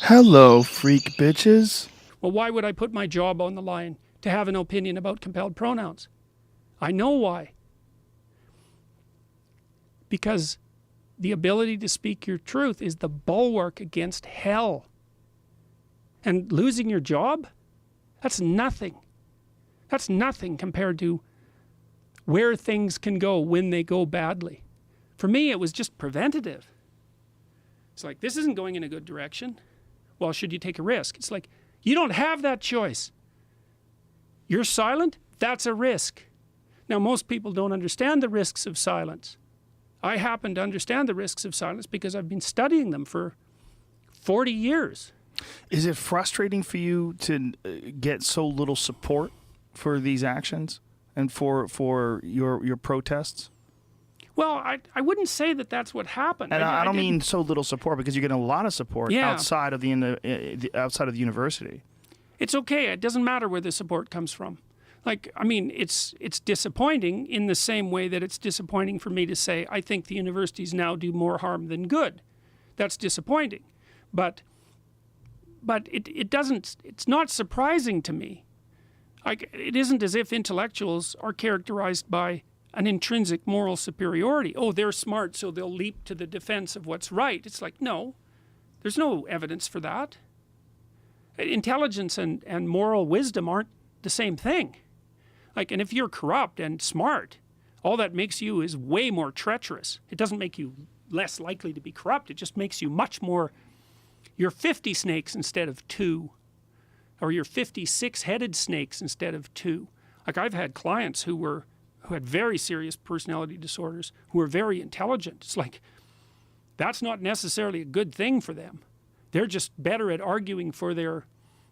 Hello, freak bitches. Well, why would I put my job on the line to have an opinion about compelled pronouns? I know why. Because the ability to speak your truth is the bulwark against hell. And losing your job? That's nothing. That's nothing compared to where things can go when they go badly. For me, it was just preventative. It's like, this isn't going in a good direction. Well, should you take a risk? It's like, you don't have that choice. You're silent? That's a risk. Now, most people don't understand the risks of silence. I happen to understand the risks of silence because I've been studying them for 40 years. Is it frustrating for you to get so little support for these actions and for your protests? Well, I wouldn't say that that's what happened. And I don't mean so little support, because you're getting a lot of support Yeah. outside of the university. It's okay. It doesn't matter where the support comes from. Like, I mean, it's disappointing in the same way that it's disappointing for me to say I think the universities now do more harm than good. That's disappointing. But it doesn't, it's not surprising to me. Like, it isn't as if intellectuals are characterized by an intrinsic moral superiority. Oh, they're smart, so they'll leap to the defense of what's right. It's like, no, there's no evidence for that. Intelligence and moral wisdom aren't the same thing. Like, and if you're corrupt and smart, all that makes you is way more treacherous. It doesn't make you less likely to be corrupt. It just makes you much more, you're 50 snakes instead of 2. Or you're 56-headed snakes instead of 2. Like, I've had clients who had very serious personality disorders, who were very intelligent. It's like, that's not necessarily a good thing for them. They're just better at arguing for their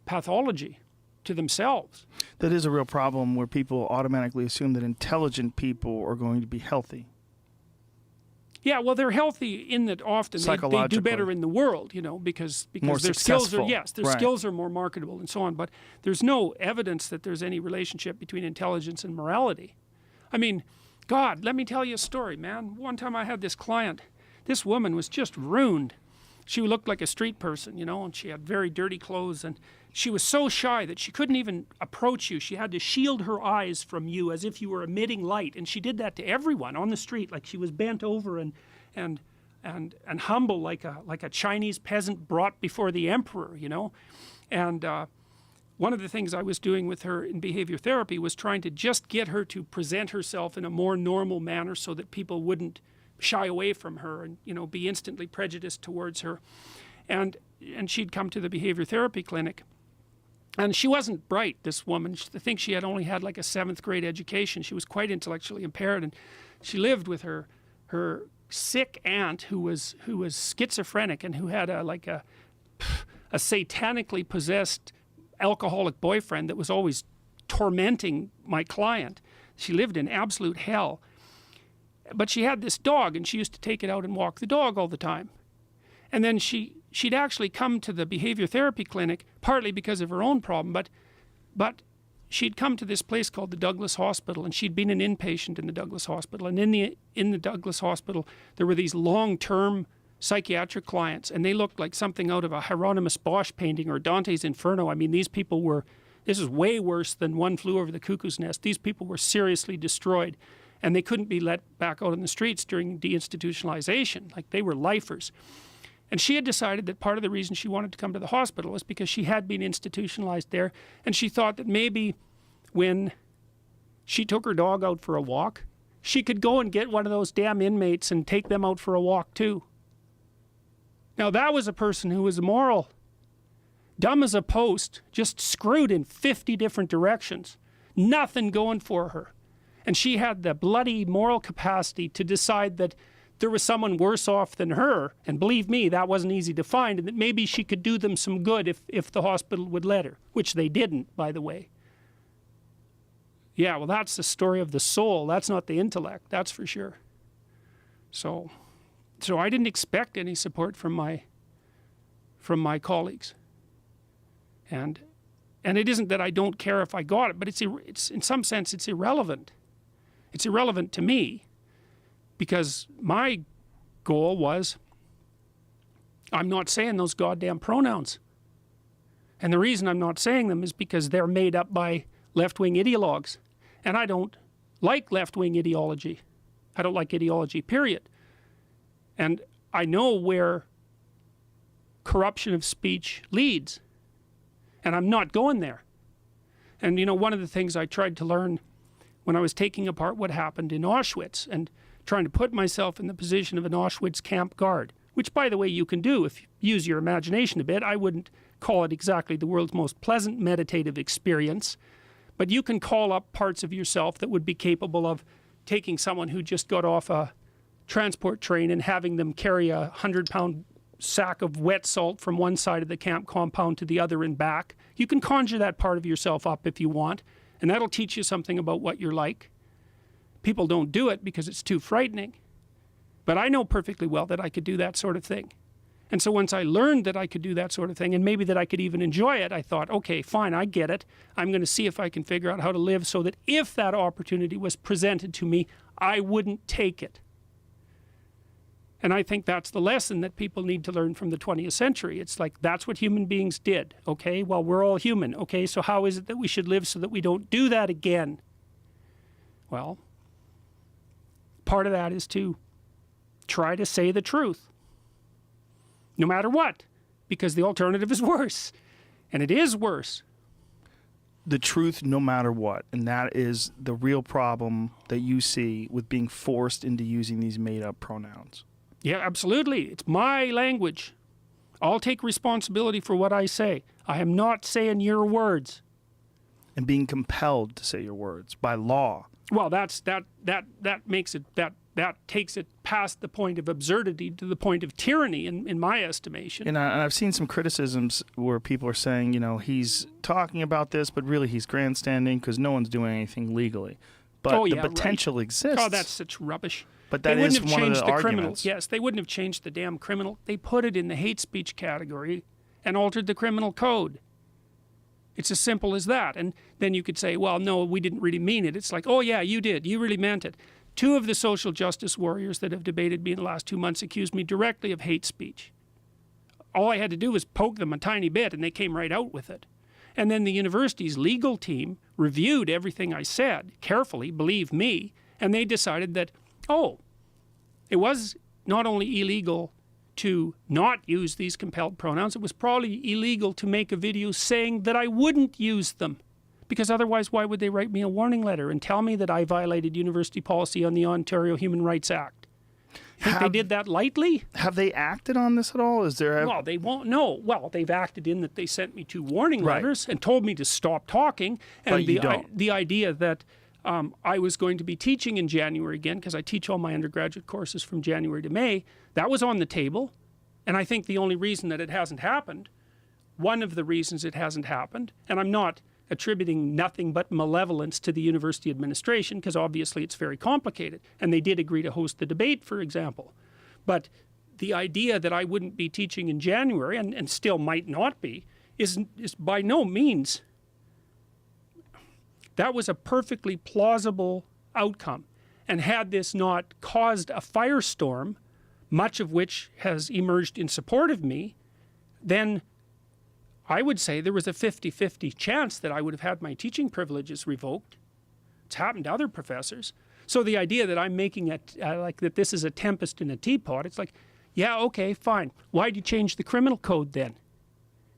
pathology to themselves. That is a real problem, where people automatically assume that intelligent people are going to be healthy. Yeah, well, they're healthy in that often they do better in the world, you know, because More their successful. skills are, yes, their Right. skills are more marketable and so on. But there's no evidence that there's any relationship between intelligence and morality. I mean, God, let me tell you a story, man. One time I had this client. This woman was just ruined. She looked like a street person, you know, and she had very dirty clothes, and she was so shy that she couldn't even approach you. She had to shield her eyes from you as if you were emitting light, and she did that to everyone on the street. Like, she was bent over and humble, like a Chinese peasant brought before the emperor, you know. And one of the things I was doing with her in behavior therapy was trying to just get her to present herself in a more normal manner so that people wouldn't shy away from her and, you know, be instantly prejudiced towards her. And she'd come to the behavior therapy clinic, and she wasn't bright, this woman. I think she had only had like a 7th grade education. She was quite intellectually impaired, and she lived with her sick aunt who was schizophrenic and who had a satanically possessed alcoholic boyfriend that was always tormenting my client. She lived in absolute hell. But she had this dog, and she used to take it out and walk the dog all the time. And then she'd actually come to the behavior therapy clinic, partly because of her own problem, but she'd come to this place called the Douglas Hospital, and she'd been an inpatient in the Douglas Hospital. And in the Douglas Hospital, there were these long-term psychiatric clients, and they looked like something out of a Hieronymus Bosch painting or Dante's Inferno. I mean, these people were, this is way worse than One Flew Over the Cuckoo's Nest. These people were seriously destroyed, and they couldn't be let back out on the streets during deinstitutionalization. Like, they were lifers. And she had decided that part of the reason she wanted to come to the hospital was because she had been institutionalized there, and she thought that maybe when she took her dog out for a walk, she could go and get one of those damn inmates and take them out for a walk too. Now, that was a person who was immoral, dumb as a post, just screwed in 50 different directions, nothing going for her. And she had the bloody moral capacity to decide that there was someone worse off than her, and believe me, that wasn't easy to find, and that maybe she could do them some good if the hospital would let her, which they didn't, by the way. Yeah, well, that's the story of the soul. That's not the intellect, that's for sure. So I didn't expect any support from my colleagues. And it isn't that I don't care if I got it, but it's in some sense it's irrelevant. It's irrelevant to me, because my goal was I'm not saying those goddamn pronouns. And the reason I'm not saying them is because they're made up by left-wing ideologues. And I don't like left-wing ideology. I don't like ideology, period. And I know where corruption of speech leads. And I'm not going there. And you know, one of the things I tried to learn when I was taking apart what happened in Auschwitz and trying to put myself in the position of an Auschwitz camp guard, which, by the way, you can do if you use your imagination a bit. I wouldn't call it exactly the world's most pleasant meditative experience, but you can call up parts of yourself that would be capable of taking someone who just got off a transport train and having them carry a 100-pound sack of wet salt from one side of the camp compound to the other and back. You can conjure that part of yourself up if you want, and that'll teach you something about what you're like. People don't do it because it's too frightening. But I know perfectly well that I could do that sort of thing. And so once I learned that I could do that sort of thing, and maybe that I could even enjoy it, I thought, okay, fine, I get it. I'm going to see if I can figure out how to live so that if that opportunity was presented to me, I wouldn't take it. And I think that's the lesson that people need to learn from the 20th century. It's like, that's what human beings did, okay? Well, we're all human, okay? So how is it that we should live so that we don't do that again? Well, part of that is to try to say the truth, no matter what, because the alternative is worse, and it is worse. The truth no matter what, and that is the real problem that you see with being forced into using these made-up pronouns. Yeah, absolutely. It's my language. I'll take responsibility for what I say. I am not saying your words. And being compelled to say your words by law. Well, that makes it, that takes it past the point of absurdity to the point of tyranny in my estimation. And I've seen some criticisms where people are saying, you know, he's talking about this, but really he's grandstanding because no one's doing anything legally. But the potential exists. Oh, that's such rubbish. But that is one of the arguments. Yes, they wouldn't have changed the damn criminal. They put it in the hate speech category and altered the criminal code. It's as simple as that. And then you could say, well, no, we didn't really mean it. It's like, oh, yeah, you did. You really meant it. Two of the social justice warriors that have debated me in the last 2 months accused me directly of hate speech. All I had to do was poke them a tiny bit, and they came right out with it. And then the university's legal team reviewed everything I said carefully, believe me, and they decided that, oh, it was not only illegal to not use these compelled pronouns, it was probably illegal to make a video saying that I wouldn't use them. Because otherwise, why would they write me a warning letter and tell me that I violated university policy on the Ontario Human Rights Act? Think they did that lightly? Have they acted on this at all? Is there Well, they won't know. Well, they've acted in that they sent me 2 warning letters and told me to stop talking. And but you don't. The idea that I was going to be teaching in January again, because I teach all my undergraduate courses from January to May, that was on the table. And I think the only reason that it hasn't happened, one of the reasons it hasn't happened, and I'm not attributing nothing but malevolence to the university administration, because obviously it's very complicated. And they did agree to host the debate, for example. But the idea that I wouldn't be teaching in January, and still might not be, is by no means. That was a perfectly plausible outcome. And had this not caused a firestorm, much of which has emerged in support of me, then I would say there was a 50-50 chance that I would have had my teaching privileges revoked. It's happened to other professors. So the idea that I'm making it like that this is a tempest in a teapot, it's like, yeah, okay, fine. Why'd you change the criminal code then?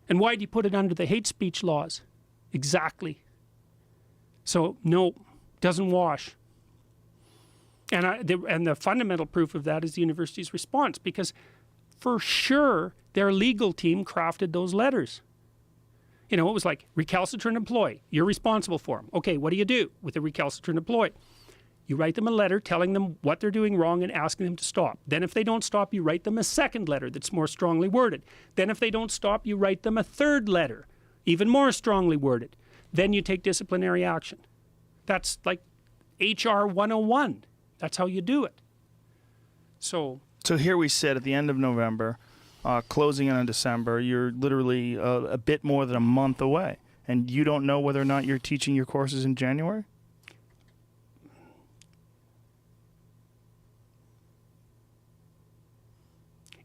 And why'd you put it under the hate speech laws? Exactly. So no, doesn't wash. And the fundamental proof of that is the university's response, because for sure their legal team crafted those letters. You know, it was like, recalcitrant employee, you're responsible for them. Okay, what do you do with a recalcitrant employee? You write them a letter telling them what they're doing wrong and asking them to stop. Then if they don't stop, you write them a second letter that's more strongly worded. Then if they don't stop, you write them a third letter, even more strongly worded. Then you take disciplinary action. That's like HR 101. That's how you do it. So here we sit at the end of November, closing in on December. You're literally a bit more than a month away, and you don't know whether or not you're teaching your courses in January?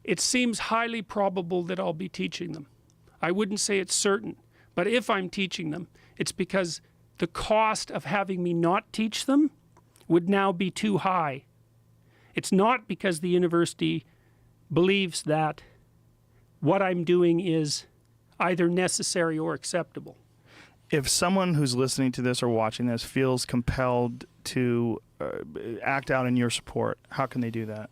it seems highly probable that I'll be teaching them. I wouldn't say it's certain, but if I'm teaching them, it's because the cost of having me not teach them would now be too high. It's not because the university believes that what I'm doing is either necessary or acceptable. If someone who's listening to this or watching this feels compelled to act out in your support, how can they do that?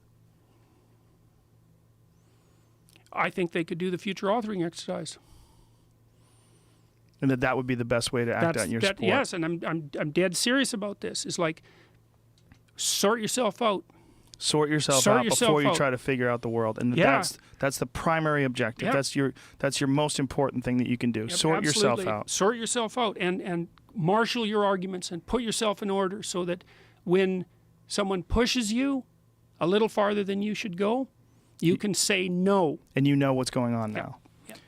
I think they could do the future authoring exercise. And that would be the best way to act out in your support. Yes, and I'm dead serious about this. It's like, sort yourself out. Sort yourself out before you try to figure out the world, and that's the primary objective. Yeah. That's your most important thing that you can do. Yep, sort yourself out. Sort yourself out, and marshal your arguments and put yourself in order so that when someone pushes you a little farther than you should go, you can say no. And you know what's going on now. Yep.